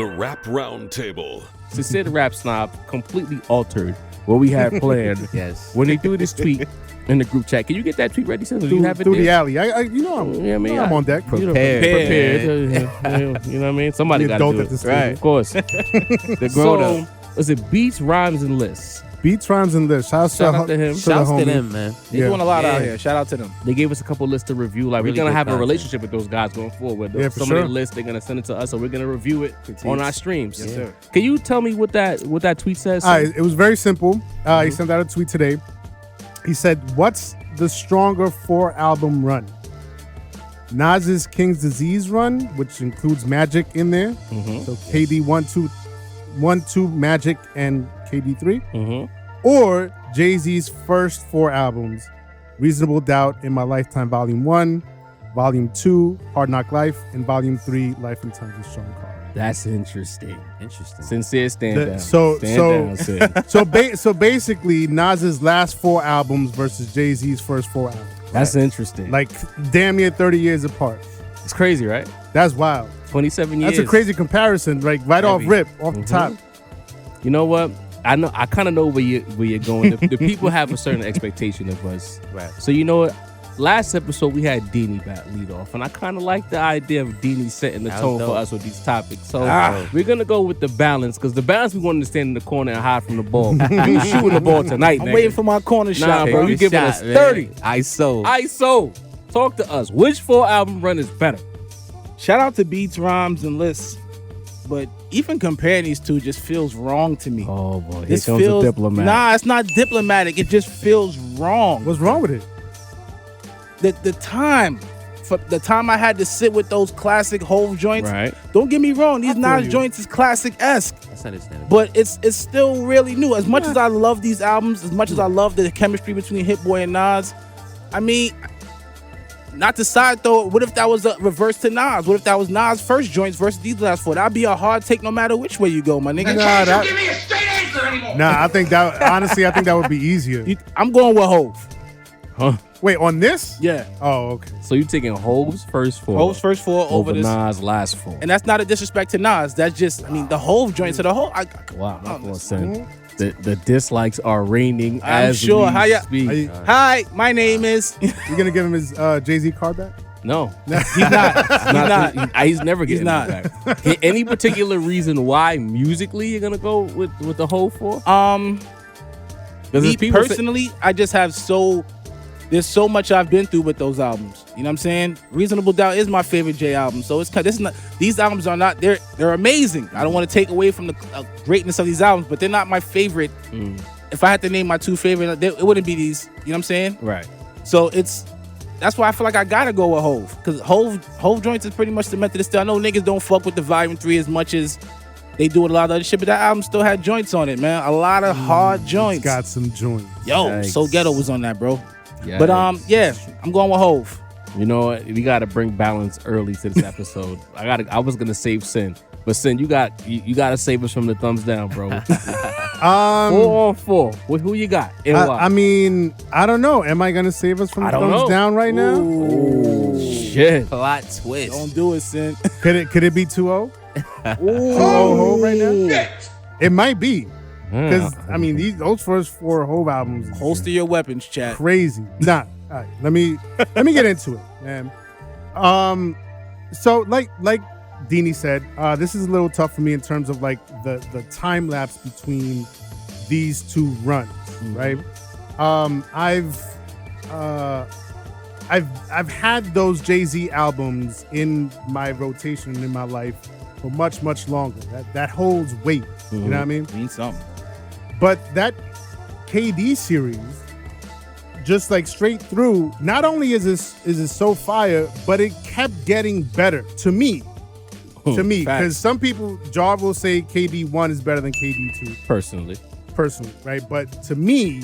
The Rap Roundtable. Sincere the Rap Snob completely altered what we had planned. Yes. When they threw this tweet in the group chat. Can you get that tweet ready, Sid? Do you have it through there? the alley. I'm on deck. Prepared. You know what I mean? Somebody got to do it. Right. Of course. The grown up. Was it Beats, Rhymes, and Lists? Beats, Rhymes, and Lists. Shout out to him. Shouts to them, man. They're doing a lot out here. Shout out to them. They gave us a couple lists to review. Like, Really we're going to good have a content. relationship with those guys going forward. Yeah, for Some sure. of the lists, they're going to send it to us, so we're going to review it on our streams. Yes, sir. Can you tell me what that tweet says? All right, it was very simple. He sent out a tweet today. He said, "What's the stronger 4-album run? Nas's King's Disease run, which includes Magic in there. So KD 1, 2, Magic, and KD 3. Or Jay-Z's first 4 albums, Reasonable Doubt, In My Lifetime, Volume 1, Volume 2, Hard Knock Life, and Volume 3, Life and Times of Sean Carter." That's interesting. Interesting. Sincere, stand down. So Stand down, Sid. So basically, Nas's last 4 albums versus Jay-Z's first 4 albums. That's interesting. Like damn near 30 years apart. It's crazy, right? That's wild. 27 years. That's a crazy comparison, like right off rip, off the top. You know what? I kind of know where you're going. The people have a certain expectation of us. Right. So you know what? Last episode we had Deanie back lead off, and I kind of like the idea of Deanie setting the That was tone for dope. us with these topics. So Dope. we're gonna go with the balance, because the balance we want to stand in the corner and hide from the ball. You shooting the ball tonight, I'm nigga. waiting for my corner shot, bro. bro. You giving us man. 30. ISO. ISO. Talk to us. Which 4-album run is better? Shout out to Beats, Rhymes, and Lists. But even comparing these two just feels wrong to me. Oh boy, This feels Nah, it's not diplomatic. It just feels wrong. What's wrong with it? The time, for the time I had to sit with those classic Hove joints. Right. Don't get me wrong, these feel Nas you. joints is classic-esque. That's understandable. But it's still really new. As much as I love these albums, as much as I love the chemistry between Hit Boy and Nas, I mean, not to side though, what if that was a reverse to Nas? What if that was Nas' first joints versus these last 4? That'd be a hard take no matter which way you go, my nigga. Give me a straight answer anymore. Nah, I think that would be easier. I'm going with Hove. Huh? Wait, on this? Yeah. Oh, okay. So you taking Hove's first 4? Hove's first 4 over this. Nas' last 4. And that's not a disrespect to Nas. That's just, I mean, the Hove joints are the whole. Wow, Oh, my son. The dislikes are reigning I'm as sure. we How ya- speak. Hi, my name is. You gonna give him his Jay-Z card back? No, He's not. he's never getting not. it back. Any particular reason why musically you're gonna go with the whole 4? Because Me personally, I just have there's so much I've been through with those albums. You know what I'm saying? Reasonable Doubt is my favorite J album. So these albums are not, they're amazing. I don't want to take away from the greatness of these albums, but they're not my favorite. If I had to name my 2 favorite, it wouldn't be these. You know what I'm saying? Right. So that's why I feel like I gotta go with Hove. Because Hove joints is pretty much the method of style. I know niggas don't fuck with the Volume 3 as much as they do with a lot of other shit, but that album still had joints on it, man. A lot of hard joints. It's got some joints. Yo, Yikes. So Ghetto was on that, bro. Yeah. But yeah, I'm going with Hove. You know what? We gotta bring balance early to this episode. I was gonna save Sin, but Sin, you gotta save us from the thumbs down, bro. 4 on 4. Who you got? And why? I mean, I don't know. Am I gonna save us from I the don't thumbs know. down right now? Shit. Plot twist. Don't do it, Sin. Could it be 2-0? 2-0 Hove right now? It might be. Because I mean, those first 4 Hove albums, is Holster your weapons, chat. crazy. Nah, all right, let me get into it, man. So like Deanie said, this is a little tough for me in terms of like the time lapse between these 2 runs, right? I've had those Jay-Z albums in my rotation in my life for much longer. That holds weight. You know what I mean? Means something. But that KD series, just like straight through, not only is it so fire, but it kept getting better to me. To me, because some people, Jar will say KD 1 is better than KD 2. Personally, right? But to me,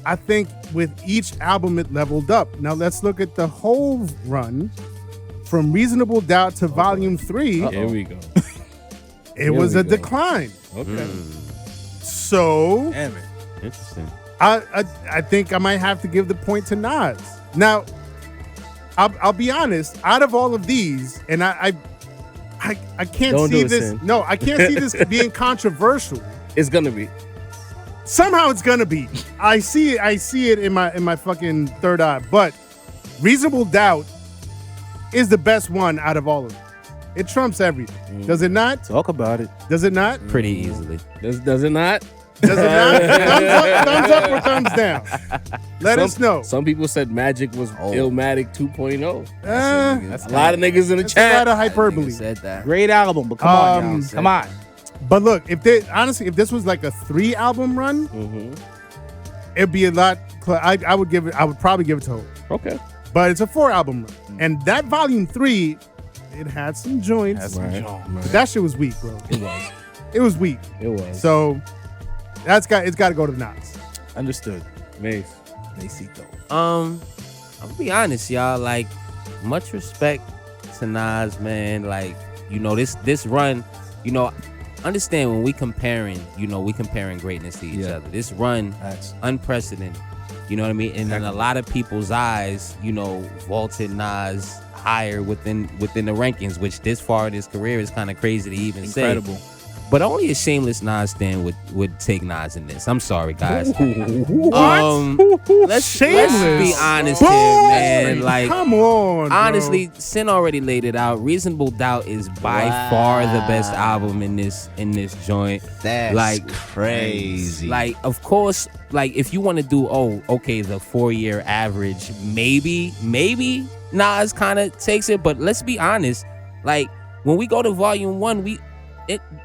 I think with each album it leveled up. Now let's look at the whole run from Reasonable Doubt to Volume 3. Here we go. It was a decline. Okay. So Damn it. Interesting. I think I might have to give the point to Nas. Now, I'll be honest. Out of all of these, and I I can't Don't see do it, this. Sin. No, I can't see this being controversial. It's gonna be. Somehow it's gonna be. I see it in my fucking third eye. But Reasonable Doubt is the best one out of all of them. It trumps everything. Does it not? Talk about it. Does it not? Pretty easily. Does it not? Does it not? thumbs up or thumbs down? Let us know. Some people said Magic was Illmatic 2.0. That's A lot of niggas in the a lot chat. of hyperbole. Said that. Great album, but come on, y'all. Come on. But look, if this was like a 3 album run, Mm-hmm. it'd be a lot. I would probably give it to Hope. Okay. But it's a 4 album run, and that volume 3, it had some joints. Right. That shit was weak, bro. It was. It was weak. It was. So it's got to go to Nas. Understood. Mace. Macito. I'll be honest, y'all. Like, much respect to Nas, man. Like, this run, understand when we comparing greatness to each other. This run, That's unprecedented. You know what I mean? And in a lot of people's eyes, vaulted Nas higher within the rankings, which this far in his career is kind of crazy to even incredible. say. But only a shameless Nas stan would take Nas in this. I'm sorry, guys. What? Let's Shameless? be honest Boom! here, man. Like, Come on, bro. honestly, Sin already laid it out. Reasonable Doubt is by far the best album in this joint. That's Like, crazy. Like, of course, like if you want to do, the 4-year average, maybe Nas kind of takes it. But let's be honest, like when we go to Volume 1,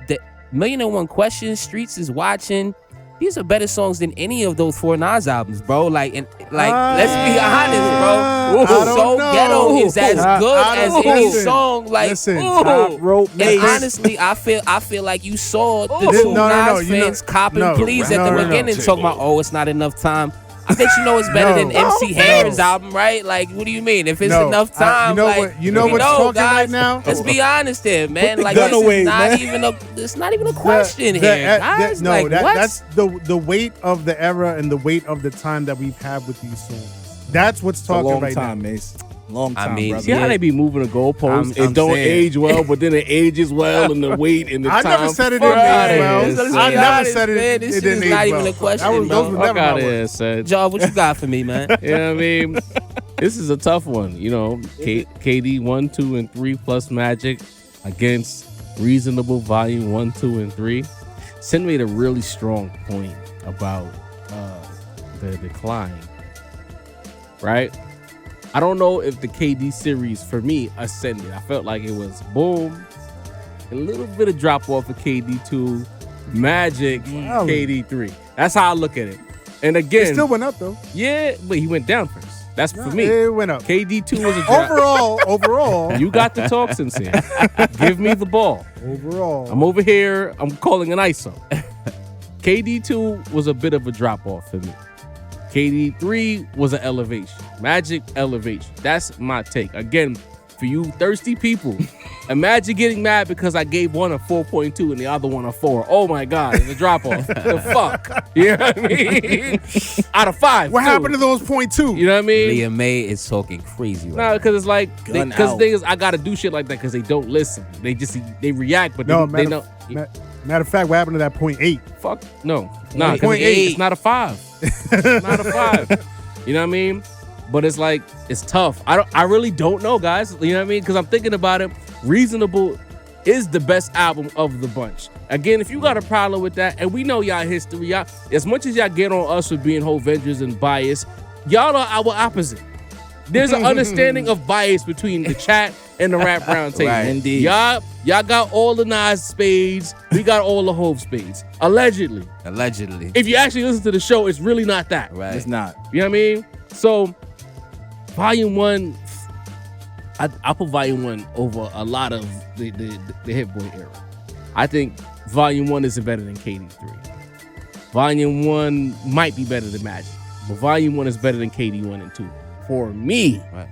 the Million and One Questions, Streets is Watching. These are better songs than any of those 4 Nas albums, bro. Like, let's be honest, bro. I don't So know. Ghetto is as good I as don't any know. song. Like, Listen, ooh. Top rope, And Mace. honestly, I feel like you saw the No, two no, no, Nas you know- fans copping no, please no, at the no, no. beginning, talking about, it's not enough time. I bet you know it's better than No. MC Hammer's album, right? Like, what do you mean? If it's No, enough time, you know what's talking guys, right now? Let's be honest here, man. the Like, gun this away, is not man. even it's not even a question here, guys. No, like, what? that's the weight of the era and the weight of the time that we've had with these songs. That's what's It's a talking long right time, now. Mace. Long I time, mean, brother. See how they be moving the goalposts? I'm It don't saying. age well, but then it ages well, and the weight and the I time. never said it Fuck didn't outta age well. here, Let's son. be I never honest, said it. man. This It shit didn't is age not even well. a question, Those bro. were Fuck never out my of here, words. son. Joe, what you got for me, man? You know what I mean? This is a tough one. KD 1, 2, and 3 plus Magic against Reasonable Volume 1, 2, and 3. Sin made a really strong point about the decline, right? I don't know if the KD series for me ascended. I felt like it was boom, a little bit of drop off of KD 2, Magic, Wow. KD 3. That's how I look at it. And It again, still went up though. yeah, but he went down first. That's for me. It went up. KD2 was a drop. Overall, You got to talk, Sincere. Give me the ball. overall. I'm over here. I'm calling an ISO. KD2 was a bit of a drop off for me. KD3 was an elevation. Magic elevation. That's my take. Again, for you thirsty people, imagine getting mad because I gave one a 4.2 and the other one a 4. Oh my God, it's a drop off. The fuck? You know what I mean? Out of 5. What too. happened to those .2? You know what I mean? Leah May is talking crazy No, right because it's like, Gun because the out. thing is, I gotta do shit like that because they don't listen. They react, but No, they matter, know. matter of fact, what happened to that .8? Fuck no, nah, because Point it's eight. not a 5. It's not a 5. You know what I mean? But it's like it's tough. I really don't know, guys. You know what I mean? Because I'm thinking about it. Reasonable is the best album of the bunch. Again, if you got a problem with that, and we know y'all history, y'all, as much as y'all get on us for being Hovengers and biased, y'all are our opposite. There's an understanding of bias between the chat and the rap round table. Right, indeed. Y'all got all the Nas spades. We got all the Hov spades. Allegedly. Allegedly. If you actually listen to the show, it's really not that. Right. It's not. You know what I mean? So, Volume 1, I put Volume 1 over a lot of the Hit Boy era. I think Volume 1 is better than KD3. Volume 1 might be better than Magic, but Volume 1 is better than KD 1 and 2. For me, Right.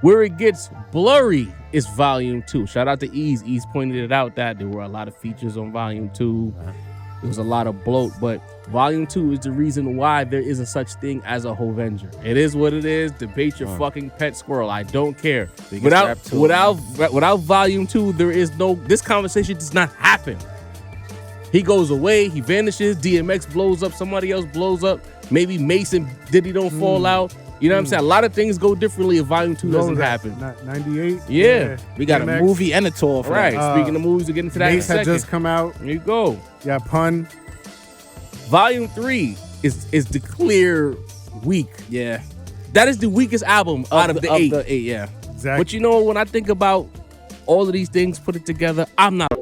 where it gets blurry is Volume 2. Shout out to Ease. Ease pointed it out that there were a lot of features on Volume 2. It was a lot of bloat, but Volume 2 is the reason why there is a such thing as a Hovenger. It is what it is. Debate your fucking pet squirrel. I don't care. rap tool, Without Volume 2, there is no. This conversation does not happen. He goes away. He vanishes. DMX blows up. Somebody else blows up. Maybe Mason Diddy don't fall out. You know what I'm saying? A lot of things go differently if Volume 2 doesn't happen. 98. Yeah. We got DMX. a movie and a tour for Right. that. Speaking of movies, we'll get into that in a Mace had second. just come out. There you go. Yeah, Pun. Volume 3 is the clear weak. Yeah. That is the weakest album out of the 8. The 8, yeah. Exactly. But you know, when I think about all of these things, put it together, I'm not a